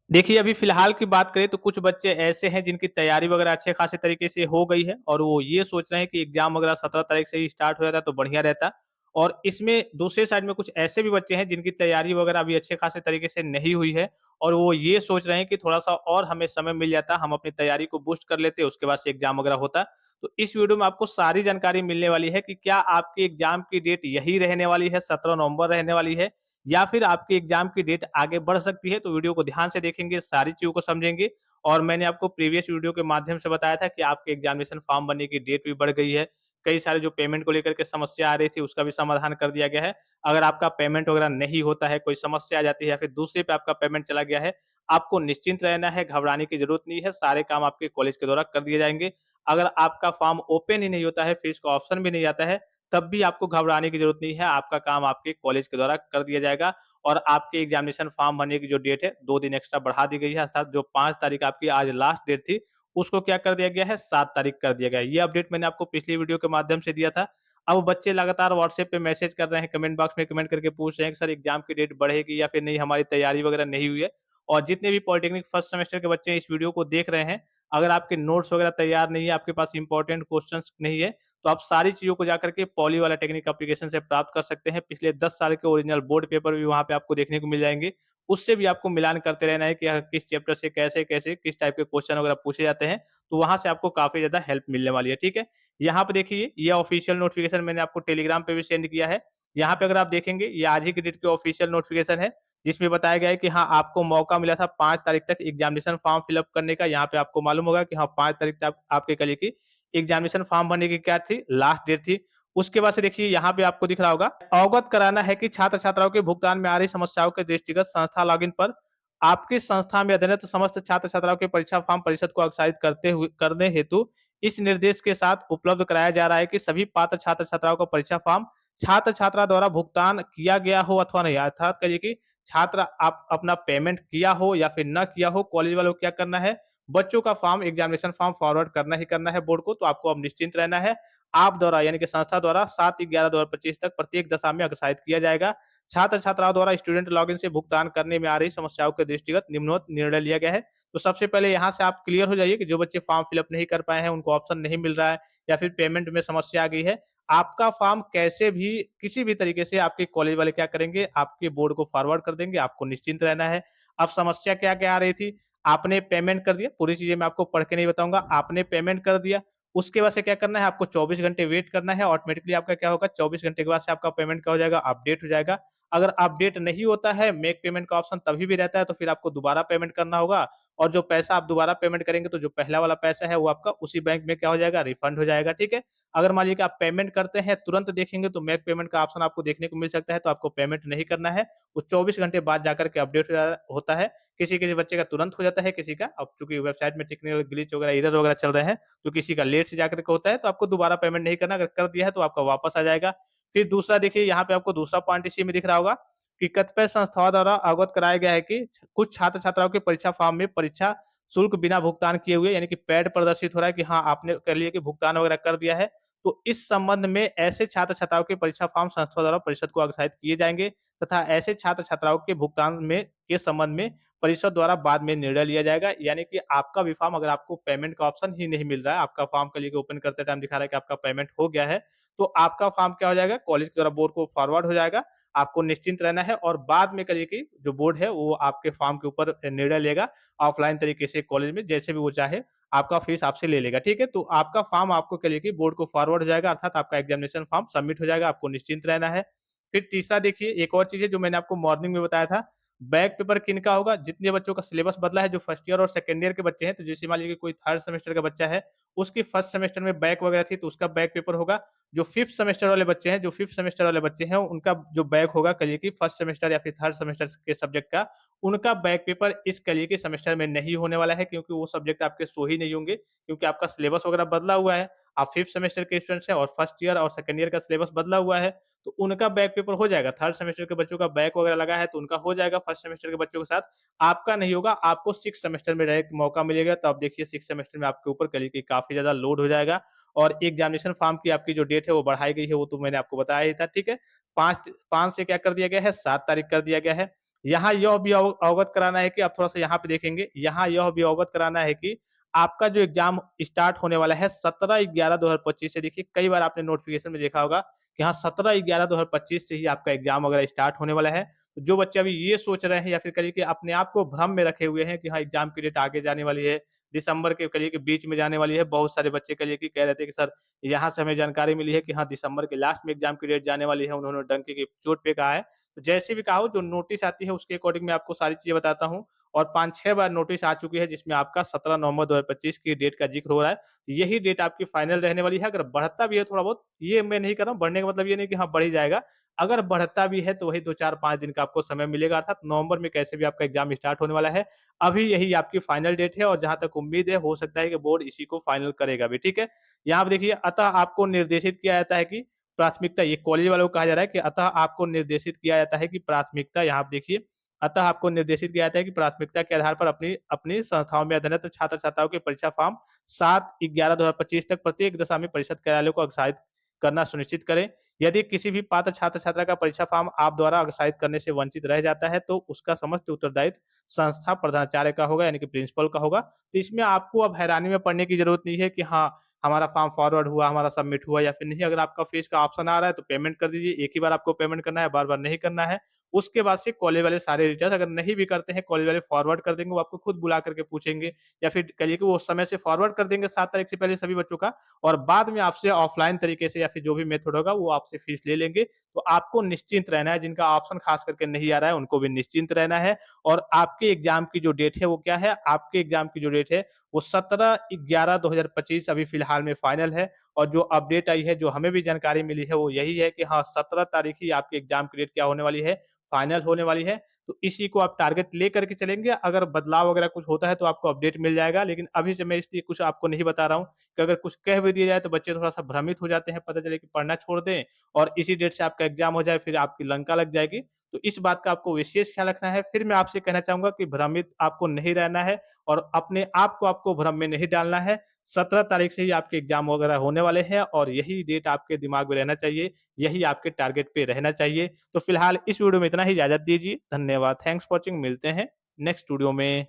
देखिए, अभी फ़िलहाल की बात करें तो कुछ बच्चे ऐसे हैं जिनकी तैयारी वग़ैरह अच्छे खासे तरीके से हो गई है और वो ये सोच रहे हैं कि एग्ज़ाम वग़ैरह 17 तारीख से ही स्टार्ट हो जाता तो बढ़िया रहता। और इसमें दूसरे साइड में कुछ ऐसे भी बच्चे हैं जिनकी तैयारी वग़ैरह अभी अच्छे खासे तरीके से नहीं हुई है और वो ये सोच रहे हैं कि थोड़ा-सा और हमें समय मिल जाता, हम अपनी तैयारी को बूस्ट कर लेते, उसके बाद से एग्ज़ाम वग़ैरह होता। तो इस वीडियो में आपको सारी जानकारी मिलने वाली है कि क्या आपकी एग्ज़ाम की डेट यही रहने वाली है, 17 नवंबर रहने वाली है या फिर आपकी एग्ज़ाम की डेट आगे बढ़ सकती है, तो वीडियो को ध्यान से देखेंगे, सारी चीज़ों को समझेंगे और मैंने आपको प्रीवियस वीडियो के माध्यम से बताया था कि आपके एग्ज़ामिनेशन फॉर्म भरने की डेट भी बढ़ गई है। कई सारे जो पेमेंट को लेकर के समस्या आ रही थी, उसका भी समाधान कर दिया गया है। अगर आपका पेमेंट वगैरह नहीं होता है, कोई समस्या आ जाती है या फिर दूसरे पे आपका पेमेंट चला गया है, आपको निश्चिंत रहना है, घबराने की ज़रूरत नहीं है, सारे काम आपके कॉलेज के द्वारा कर दिए जाएँगे। अगर आपका फॉर्म ओपन ही नहीं होता है, फिर इसका ऑप्शन भी नहीं आता है, तब भी आपको घबराने की ज़रूरत नहीं है, आपका काम आपके कॉलेज के द्वारा कर दिया जाएगा। और आपके एग्ज़ामिनेशन फॉर्म भरने की जो डेट है, 2 दिन एक्स्ट्रा बढ़ा दी गई है, अर्थात जो 5 तारीख आपकी आज लास्ट डेट थी, उसको क्या कर दिया गया है, 7 तारीख कर दिया गया है। ये अपडेट मैंने आपको पिछली वीडियो के माध्यम से दिया था। अब बच्चे लगातार व्हाट्सएप पे मैसेज कर रहे हैं, कमेंट बॉक्स में कमेंट करके पूछ रहे हैं कि सर एग्ज़ाम की डेट बढ़ेगी या फिर नहीं, हमारी तैयारी वगैरह नहीं हुई है। और जितने भी पॉलिटेक्निक फर्स्ट सेमेस्टर के बच्चे इस वीडियो को देख रहे हैं, अगर आपके नोट्स वगैरह तैयार नहीं है, आपके पास इंपॉर्टेंट क्वेश्चन्स नहीं है, तो आप सारी चीज़ों को जाकर के पॉली वाला टेक्निक एप्लीकेशन से प्राप्त कर सकते हैं। पिछले 10 साल के ओरिजिनल बोर्ड पेपर भी वहाँ पे आपको देखने को मिल जाएँगे। उससे भी आपको मिलान करते रहना है कि किस चैप्टर से कैसे-कैसे, किस टाइप के क्वेश्चन वगैरह पूछे जाते हैं, तो वहाँ से आपको काफ़ी ज़्यादा हेल्प मिलने वाली है, ठीक है? यहाँ पे देखिए, ये ऑफ़िशियल नोटिफ़िकेशन मैंने आपको टेलीग्राम पे भी सेंड किया है। यहाँ पे अगर आप देखेंगे, ये आज ही की डेट की ऑफ़िशियल नोटिफ़िकेशन है, जिसमें बताया गया है कि हाँ, आपको मौका मिला था 5 तारीख तक एग्ज़ामिनेशन फॉर्म फिल अप करने का। यहाँ पे आपको मालूम होगा कि हाँ, 5 तारीख तक आपके कल की एग्ज़ामिनेशन फॉर्म भरने की क्या थी, लास्ट डेट थी। उसके बाद से देखिए यहाँ पे आपको दिख रहा होगा, अवगत कराना है कि छात्र-छात्राओं के भुगतान में आ रही समस्याओं के दृष्टिगत संस्था लॉगिन पर आपकी संस्था में अध्ययनरत समस्त छात्र-छात्राओं के परीक्षा फॉर्म परिषद को अग्रसारित करने हेतु इस निर्देश के साथ उपलब्ध कराया जा रहा है कि सभी पात्र छात्र-छात्राओं का परीक्षा फॉर्म छात्र-छात्रा द्वारा भुगतान किया गया हो अथवा नहीं। अर्थात कहिए कि छात्र आप अपना पेमेंट किया हो या फिर ना किया हो, कॉलेज वालों को क्या करना है, बच्चों का फॉर्म एग्ज़ामिनेशन फॉर्म फॉरवर्ड करना ही करना है बोर्ड को, तो आपको अब निश्चिंत रहना है। आप द्वारा यानी कि संस्था द्वारा 7/11/2025 तक प्रत्येक दशा में अग्रसारित किया जाएगा। छात्र-छात्राओं द्वारा स्टूडेंट लॉगिन से भुगतान करने में आ रही समस्याओं के दृष्टिगत निम्नोक्त निर्णय लिया गया है। तो सबसे पहले यहाँ से आप क्लियर हो जाइए कि जो बच्चे फॉर्म फिल अप नहीं कर पाए हैं, उनको ऑप्शन नहीं मिल रहा है या फिर पेमेंट में समस्या आ गई है। आपका फॉर्म कैसे भी किसी भी तरीके से आपके कॉलेज वाले क्या करेंगे, आपके बोर्ड को फॉरवर्ड कर देंगे, आपको निश्चिंत रहना है। अब समस्या क्या-क्या आ रही थी, आपने पेमेंट कर दिया, पूरी चीज़ें मैं आपको पढ़ के नहीं बताऊँगा, आपने पेमेंट कर दिया, उसके बाद से क्या करना है, आपको 24 घंटे वेट करना है, ऑटोमेटिकली आपका क्या होगा, 24 घंटे के बाद से आपका पेमेंट क्या हो जाएगा, अपडेट हो जाएगा। अगर अपडेट नहीं होता है, मेक पेमेंट का ऑप्शन तभी भी रहता है, तो फिर आपको दोबारा पेमेंट करना होगा और जो पैसा आप दोबारा पेमेंट करेंगे, तो जो पहला वाला पैसा है, वो आपका उसी बैंक में क्या हो जाएगा, रिफंड हो जाएगा, ठीक है? अगर मान लीजिए कि आप पेमेंट करते हैं, तुरंत देखेंगे तो मेक पेमेंट का ऑप्शन आपको देखने को मिल सकता है, तो आपको पेमेंट नहीं करना है। वो 24 घंटे बाद जाकर के अपडेट होता है। किसी-किसी बच्चे का तुरंत हो जाता है, किसी का अब चूँकि वेबसाइट में टेक्निकल ग्लिच वगैरह, एरर वगैरह चल रहे हैं, तो किसी का लेट से जाकर के होता है, तो आपको दोबारा पेमेंट नहीं करना, अगर कर दिया है, तो आपका वापस आ जाएगा। फिर दूसरा देखिए, यहाँ पे आपको दूसरा पॉइंट इसी में दिख रहा होगा कि कतिपय संस्थाओं द्वारा अवगत कराया गया है कि कुछ छात्र-छात्राओं के परीक्षा फॉर्म में परीक्षा शुल्क बिना भुगतान किए हुए यानी कि पेड प्रदर्शित हो रहा है कि हाँ, आपने कर लिए कि भुगतान वगैरह कर दिया है। तो इस संबंध में ऐसे छात्र-छात्राओं के परीक्षा फॉर्म संस्था द्वारा परिषद को अग्रसारित किए जाएँगे तथा ऐसे छात्र-छात्राओं के भुगतान में के संबंध में परिषद द्वारा बाद में निर्णय लिया जाएगा। यानी कि आपका भी फॉर्म, अगर आपको पेमेंट का ऑप्शन ही नहीं मिल रहा है, आपका फॉर्म के लिए ओपन करते टाइम दिखा रहा है कि आपका पेमेंट हो गया है, तो आपका फॉर्म क्या हो जाएगा, कॉलेज के द्वारा बोर्ड को फॉरवर्ड हो जाएगा। आपको निश्चिंत रहना है और बाद में करिए कि जो बोर्ड है, वो आपके फॉर्म के ऊपर निर्णय लेगा ऑफलाइन तरीके से कॉलेज में जैसे भी वो चाहे, आपका फीस आपसे ले लेगा, ठीक है? तो आपका फॉर्म आपको कहिए कि बोर्ड को फॉरवर्ड हो जाएगा अर्थात आपका एग्ज़ामिनेशन फॉर्म सबमिट हो जाएगा, आपको निश्चिंत रहना है। फिर तीसरा देखिए, एक और चीज़ है जो मैंने आपको मॉर्निंग में बताया था, बैक पेपर किनका होगा? जितने बच्चों का सिलेबस बदला है, जो फर्स्ट ईयर और सेकंड ईयर के बच्चे हैं, तो जैसे मान लीजिए कोई थर्ड सेमेस्टर का बच्चा है, उसकी फर्स्ट सेमेस्टर में बैक वगैरह थी, तो उसका बैक पेपर होगा। जो फिफ्थ सेमेस्टर वाले बच्चे हैं, उनका जो बैक होगा कहिए कि फर्स्ट सेमेस्टर या फिर थर्ड सेमेस्टर के सब्जेक्ट का, उनका बैक पेपर इस करिए कि सेमेस्टर में नहीं होने वाला है क्योंकि वो सब्जेक्ट आपके शो ही नहीं होंगे, क्योंकि आपका सिलेबस वगैरह बदला हुआ है। आप फिफ्थ सेमेस्टर के स्टूडेंट्स हैं और फर्स्ट ईयर और सेकंड ईयर का सिलेबस बदला हुआ है, तो उनका बैक पेपर हो जाएगा। थर्ड सेमेस्टर के बच्चों का बैक वगैरह लगा है, तो उनका हो जाएगा फर्स्ट सेमेस्टर के बच्चों के साथ। आपका नहीं होगा, आपको सिक्स्थ सेमेस्टर में डायरेक्ट मौका मिलेगा, तो आप देखिए सिक्स्थ सेमेस्टर में आपके ऊपर करिए कि काफ़ी ज़्यादा लोड हो जाएगा और एग्ज़ामिनेशन फॉर्म की आपकी जो डेट है, वो बढ़ाई गई है, वो तो मैंने आपको बताया ही था, ठीक है? 5 5 से क्या कर दिया गया है, 7 तारीख कर दिया गया है। यहाँ यह भी अवगत कराना है कि आप थोड़ा-सा यहाँ पे देखेंगे, यहाँ यह भी अवगत कराना है कि आपका जो एग्ज़ाम स्टार्ट होने वाला है 17/11/2025 से। देखिए कई बार आपने नोटिफ़िकेशन में देखा होगा कि हाँ 17/11/2025 से ही आपका एग्ज़ाम वगैरह स्टार्ट होने वाला है। तो जो बच्चे अभी ये सोच रहे हैं या फिर कहिए कि अपने आप को भ्रम में रखे हुए हैं कि हाँ एग्ज़ाम की डेट आगे जाने वाली है, दिसंबर के कहिए कि बीच में जाने वाली है। बहुत सारे बच्चे कहिए कि कह रहे थे कि सर यहाँ से हमें जानकारी मिली है कि हाँ दिसंबर के लास्ट में एग्ज़ाम की डेट जाने वाली है। उन्होंने डंके की चोट पे कहा है। तो जैसे भी कहा हो जो नोटिस आती है उसके अकॉर्डिंग मैं आपको सारी चीज़ें बताता हूँ और 5-6 बार नोटिस आ चुकी है जिसमें आपका 17 नवंबर 2025 की डेट का ज़िक्र हो रहा है। तो यही डेट आपकी फाइनल रहने वाली है। अगर बढ़ता भी है थोड़ा बहुत, ये मैं नहीं कर रहा हूँ, बढ़ने का मतलब ये नहीं कि हाँ बढ़ ही जाएगा। अगर बढ़ता भी है तो वही 2, 4, 5 दिन का आपको समय मिलेगा, अर्थात नवंबर में कैसे भी आपका एग्ज़ाम स्टार्ट होने वाला है। अभी यही आपकी फाइनल डेट है और जहाँ तक उम्मीद है हो सकता है कि बोर्ड इसी को फाइनल करेगा भी, ठीक है? यहाँ पे देखिए अतः आपको निर्देशित किया जाता है कि प्राथमिकता, ये कॉलेज वालों को कहा जा रहा है कि अतः आपको निर्देशित किया जाता है कि प्राथमिकता, यहाँ आप देखिए, अतः आपको निर्देशित किया जाता है कि प्राथमिकता के आधार पर अपनी अपनी संस्थाओं में अध्ययनरत छात्र-छात्राओं के परीक्षा फॉर्म 7/11/2025 तक प्रत्येक दशा में परिषद कार्यालय को अग्रसारित करना सुनिश्चित करें। यदि किसी भी पात्र छात्र-छात्रा का परीक्षा फॉर्म आप द्वारा अग्रसारित करने से वंचित रह जाता है, तो उसका समस्त उत्तरदायित्व संस्था प्रधानाचार्य का होगा, यानी कि प्रिंसिपल का होगा। तो इसमें आपको अब हैरानी में पड़ने की ज़रूरत नहीं है कि हाँ, हमारा फॉर्म फॉरवर्ड हुआ, हमारा सबमिट हुआ या फिर नहीं। अगर आपका फीस का ऑप्शन आ रहा है तो पेमेंट कर दीजिए। एक ही बार आपको पेमेंट करना है, बार-बार नहीं करना है। उसके बाद से कॉलेज वाले सारे डिटेल्स अगर नहीं भी करते हैं, कॉलेज वाले फॉरवर्ड कर देंगे, वो आपको खुद बुला करके पूछेंगे या फिर कहिए कि वो उस समय से फॉरवर्ड कर देंगे 7 तारीख से पहले सभी बच्चों का और बाद में आपसे ऑफलाइन तरीके से या फिर जो भी मेथड होगा वो आपसे फीस ले लेंगे। तो आपको निश्चिंत रहना है, जिनका ऑप्शन खास करके नहीं आ रहा है उनको भी निश्चिंत रहना है और आपके एग्ज़ाम की जो डेट है वो क्या है? आपके एग्ज़ाम की जो डेट है वो 17/11/2025 अभी फ़िलहाल में फाइनल है और जो अपडेट आई है, जो हमें भी जानकारी मिली है वो यही है कि हाँ 17 तारीख ही आपकी एग्ज़ाम की डेट क्या होने वाली है, फाइनल होने वाली है। तो इसी को आप टारगेट लेकर के चलेंगे, अगर बदलाव वगैरह कुछ होता है तो आपको अपडेट मिल जाएगा। लेकिन अभी से मैं इसलिए कुछ आपको नहीं बता रहा हूँ कि अगर कुछ कह भी दिया जाए तो बच्चे थोड़ा-सा भ्रमित हो जाते हैं, पता चले कि पढ़ना छोड़ दें और इसी डेट से आपका एग्ज़ाम हो जाए, फिर आपकी लंका लग जाएगी। तो इस बात का आपको विशेष ख़्याल रखना है। फिर मैं आपसे कहना चाहूँगा कि भ्रमित आपको नहीं रहना है और अपने आप को आपको भ्रम में नहीं डालना है। 17 तारीख से ही आपके एग्ज़ाम वगैरह होने वाले हैं और यही डेट आपके दिमाग में रहना चाहिए, यही आपके टारगेट पे रहना चाहिए। तो फिलहाल इस वीडियो में इतना ही, इजाज़त दीजिए। धन्यवाद। Thanks for watching. मिलते हैं नेक्स्ट वीडियो में।